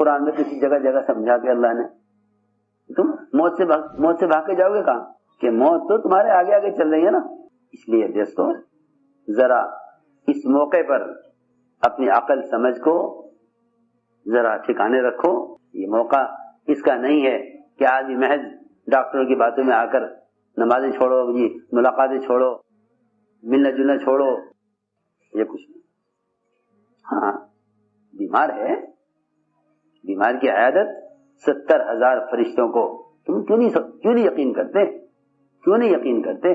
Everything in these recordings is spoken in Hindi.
कुरान में किसी जगह जगह समझा के अल्लाह ने, तुम मौत से भाग के जाओगे कहाँ, कि मौत तो तुम्हारे आगे आगे चल रही है ना। इसलिए दोस्तों जरा इस मौके पर अपनी अकल समझ को जरा ठिकाने रखो। ये मौका इसका नहीं है कि आदमी महज डॉक्टरों की बातों में आकर नमाजें छोड़ो जी, मुलाकातें छोड़ो, मिलना जुलना छोड़ो, ये कुछ नहीं। हाँ बीमार है, बीमार की आयादत 70,000 फरिश्तों को तुम क्यों नहीं यकीन करते, क्यों नहीं यकीन करते?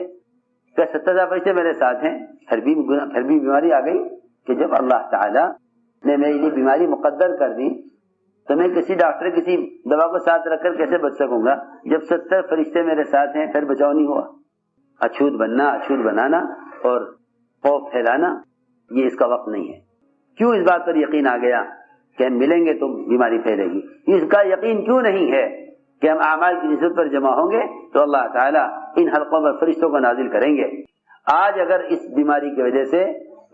क्या 70,000 फरिश्ते मेरे साथ हैं? फिर भी बीमारी आ गई कि जब अल्लाह ताला ने मेरे लिए बीमारी मुकद्दर कर दी तो मैं किसी डॉक्टर किसी दवा को साथ रखकर कैसे बच सकूंगा? जब 70 फरिश्ते मेरे साथ हैं फिर बचाव नहीं हुआ। अछूत बनाना और खौफ फैलाना ये इसका वक्त नहीं है। क्यों इस बात पर यकीन आ गया कि हम मिलेंगे तो बीमारी फैलेगी? इसका यकीन क्यों नहीं है कि हम आमाल की निस्बत पर जमा होंगे तो अल्लाह ताला इन हल्कों पर फरिश्तों को नाजिल करेंगे। आज अगर इस बीमारी की वजह से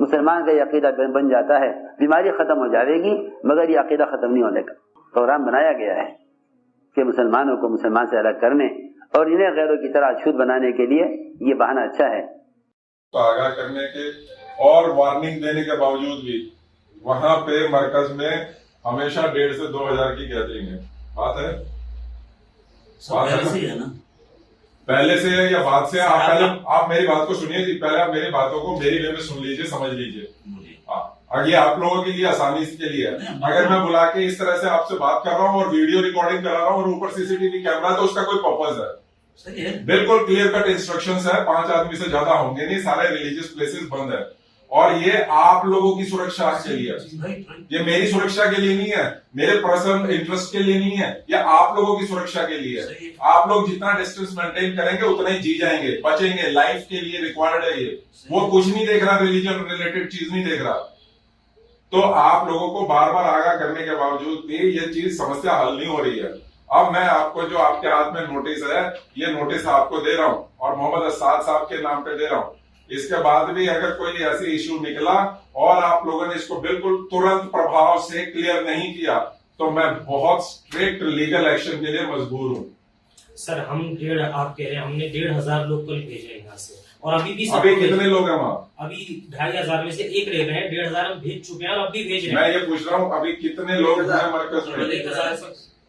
मुसलमान का ये अकीदा बन जाता है, बीमारी खत्म हो जाएगी, मगर ये अकीदा खत्म नहीं होने का प्रोग्राम बनाया गया है कि मुसलमानों को मुसलमान से अलग करने और इन्हें गैरों की तरह अछूत बनाने के लिए ये बहाना अच्छा है। तो आगाह करने के और वार्निंग देने के बावजूद भी वहां पे मरकज में हमेशा 1,500 से 2,000 की गैदरिंग है। बात है ना, पहले से है या बाद से? आप मेरी बात को सुनिए जी, पहले आप मेरी बातों को मेरी वे में सुन लीजिए, समझ लीजिए। और ये आप लोगों के लिए आसानी के लिए है। अगर मैं बुला के इस तरह से आपसे बात कर रहा हूँ और वीडियो रिकॉर्डिंग करा रहा हूँ और ऊपर सीसीटीवी कैमरा, तो उसका कोई पर्पज है? सही है, बिल्कुल क्लियर कट इंस्ट्रक्शंस है, 5 आदमी से ज्यादा होंगे नहीं, सारे रिलीजियस प्लेसेस बंद है। और ये आप लोगों की सुरक्षा के लिए, ये मेरी सुरक्षा के लिए नहीं है, मेरे पर्सनल इंटरेस्ट के लिए नहीं है, ये आप लोगों की सुरक्षा के लिए है। आप लोग जितना डिस्टेंस मेंटेन करेंगे उतना ही जी जाएंगे, बचेंगे, लाइफ के लिए रिक्वायर्ड है ये। वो कुछ नहीं देख रहा, रिलीजन रिलेटेड चीज नहीं देख रहा। तो आप लोगों को बार बार आगाह करने के बावजूद भी ये चीज समस्या हल नहीं हो रही है। अब मैं आपको जो आपके हाथ में नोटिस है, ये नोटिस आपको दे रहा हूं और मोहम्मद असाद साहब के नाम पे दे रहा हूं। इसके बाद भी अगर कोई ऐसी इश्यू निकला और आप लोगों ने इसको बिल्कुल तुरंत प्रभाव से क्लियर नहीं किया तो मैं बहुत स्ट्रिक्ट लीगल एक्शन के लिए मजबूर हूं। सर हम आप कह रहे हैं हमने 1,500 लोग कल भेजे यहाँ से, और अभी कितने लोग हैं वहाँ? अभी 2,500 में से एक रह गए हैं, 1,500 हम भेज चुके हैं और अभी भेज रहे हैं। मैं ये पूछ रहा हूँ अभी कितने लोग हैं मरकज में?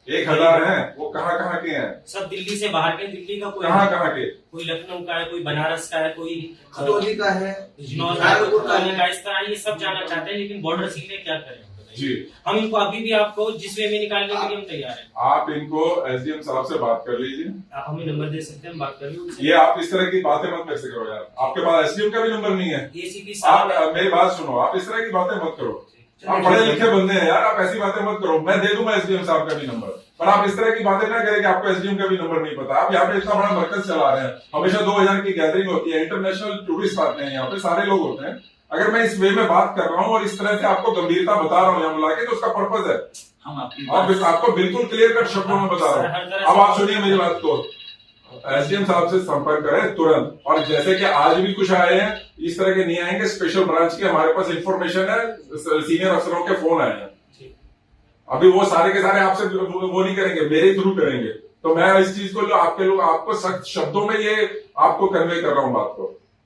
1,000 हैं। वो कहाँ के हैं? सब दिल्ली से बाहर के, दिल्ली का कोई कहाँ के? कोई लखनऊ का है, कोई बनारस का है, कोई खतौली का है, का, इस तरह ये सब जाना चाहते हैं, लेकिन बॉर्डर सील है, क्या करें जी? हम इनको अभी भी आपको जिस वे में निकालने के लिए हम तैयार हैं। आप इनको एसडीएम साहब से बात कर लीजिए, आप हमें नंबर दे सकते हैं, बात कर लीजिए। ये आप इस तरह की बातें मत कैसे करो यार, आपके पास एसडीएम का भी नंबर नहीं है। एसीपी आप मेरी बात सुनो, आप इस तरह की बातें मत करो, आप पढ़े लिखे बंदे हैं यार, आप ऐसी बातें मत करो। मैं दे दूंगा एसडीएम साहब का भी नंबर, पर आप इस तरह की बातें ना करें कि आपको एसडीएम का भी नंबर नहीं पता। आप यहाँ पे इतना बड़ा मरकज चला रहे हैं, हमेशा 2,000 की गैदरिंग होती है, इंटरनेशनल टूरिस्ट आते हैं यहाँ पे, सारे लोग होते हैं। अगर मैं इस वे में बात कर रहा हूँ और इस तरह से आपको गंभीरता बता रहा हूँ यहाँ बुला के, तो उसका पर्पज है। हम आपको बिल्कुल क्लियर कट शब्दों में बता रहा हूँ। अब आप सुनिए मेरी बात को, एसडीएम साहब से संपर्क करें तुरंत। और जैसे कि आज भी कुछ आए हैं, इस तरह के नहीं आएंगे, स्पेशल ब्रांच की हमारे पास इंफॉर्मेशन है, सीनियर अफसरों के फोन आए हैं। अभी वो सारे के सारे आपसे वो नहीं करेंगे, मेरे थ्रू करेंगे। तो मैं इस चीज को जो आपको सख्त शब्दों में ये आपको कन्वे कर रहा हूँ बात को,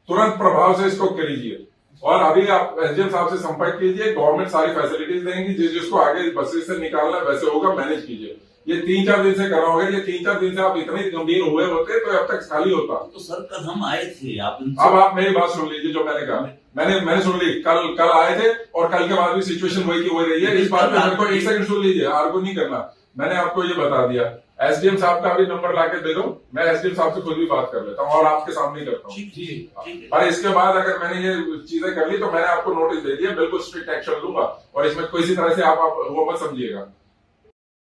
तुरंत प्रभाव से इसको करिए। और अभी आप एसडीएम साहब से संपर्क कीजिए, गवर्नमेंट सारी फैसिलिटीज देंगी, जिसको आगे बसेस से निकालना वैसे होगा, मैनेज कीजिए। ये 3-4 दिन से कर रहा होगा, ये 3-4 दिन से आप इतने गंभीर हुए होते तो अब तक खाली होता। तो सर कल हम आए थे, अब आप मेरी बात सुन लीजिए जो मैंने कहा, मैंने सुन ली। कल आए थे और कल के बाद भी सिचुएशन वही की वही रही है। इस बात में मेरे को 1 सेकंड सुन लीजिए, आर्गू नहीं करना। मैंने आपको ये बता दिया, एसडीएम साहब का भी नंबर लाके दे दो, मैं एसडीएम साहब से खुद भी बात कर लेता हूँ और आपके सामने ही करता हूँ। पर इसके बाद अगर मैंने ये चीजें कर ली तो मैंने आपको नोटिस दे दिया, बिल्कुल स्ट्रिक्ट एक्शन लूंगा और इसमें किसी तरह से आप वो मत समझिएगा।